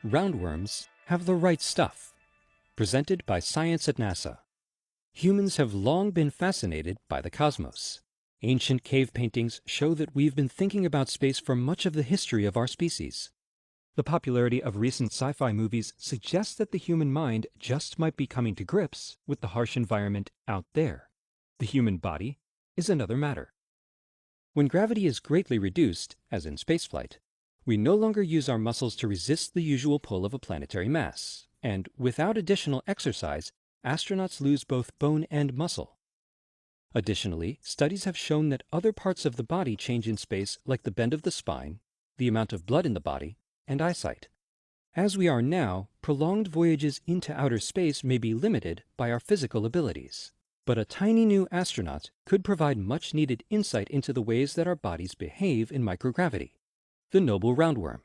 Roundworms have the right stuff. Presented by Science at NASA. Humans have long been fascinated by the cosmos. Ancient cave paintings show that we've been thinking about space for much of the history of our species. The popularity of recent sci-fi movies suggests that the human mind just might be coming to grips with the harsh environment out there. The human body is another matter. When gravity is greatly reduced, as in spaceflight, we no longer use our muscles to resist the usual pull of a planetary mass, and without additional exercise, astronauts lose both bone and muscle. Additionally, studies have shown that other parts of the body change in space, like the bend of the spine, the amount of blood in the body, and eyesight. As we are now, prolonged voyages into outer space may be limited by our physical abilities. But a tiny new astronaut could provide much-needed insight into the ways that our bodies behave in microgravity. The noble roundworm.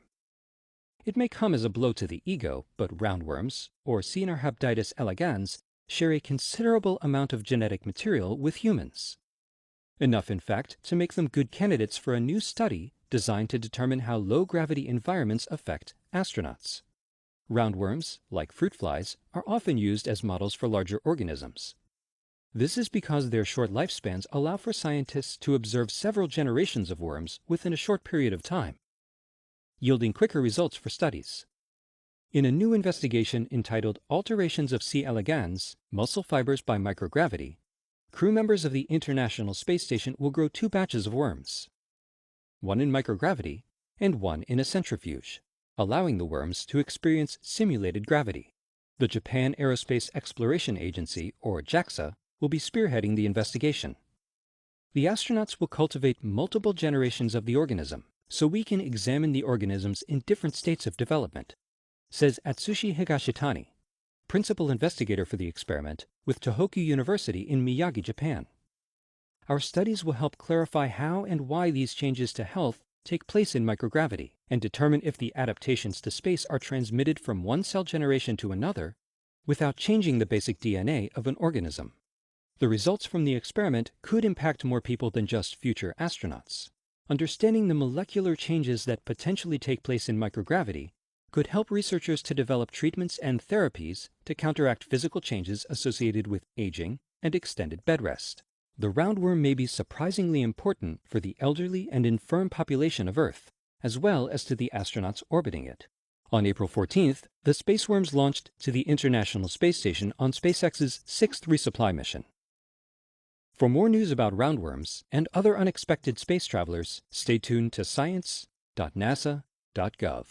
It may come as a blow to the ego, but roundworms, or Caenorhabditis elegans, share a considerable amount of genetic material with humans. Enough, in fact, to make them good candidates for a new study designed to determine how low-gravity environments affect astronauts. Roundworms, like fruit flies, are often used as models for larger organisms. This is because their short lifespans allow for scientists to observe several generations of worms within a short period of time, yielding quicker results for studies. In a new investigation entitled Alterations of C. elegans, Muscle Fibers by Microgravity, crew members of the International Space Station will grow 2 batches of worms, one in microgravity and one in a centrifuge, allowing the worms to experience simulated gravity. The Japan Aerospace Exploration Agency, or JAXA, will be spearheading the investigation. The astronauts will cultivate multiple generations of the organism, so we can examine the organisms in different states of development, says Atsushi Higashitani, principal investigator for the experiment with Tohoku University in Miyagi, Japan. Our studies will help clarify how and why these changes to health take place in microgravity and determine if the adaptations to space are transmitted from one cell generation to another without changing the basic DNA of an organism. The results from the experiment could impact more people than just future astronauts. Understanding the molecular changes that potentially take place in microgravity could help researchers to develop treatments and therapies to counteract physical changes associated with aging and extended bed rest. The roundworm may be surprisingly important for the elderly and infirm population of Earth, as well as to the astronauts orbiting it. On April 14th, the spaceworms launched to the International Space Station on SpaceX's 6th resupply mission. For more news about roundworms and other unexpected space travelers, stay tuned to science.nasa.gov.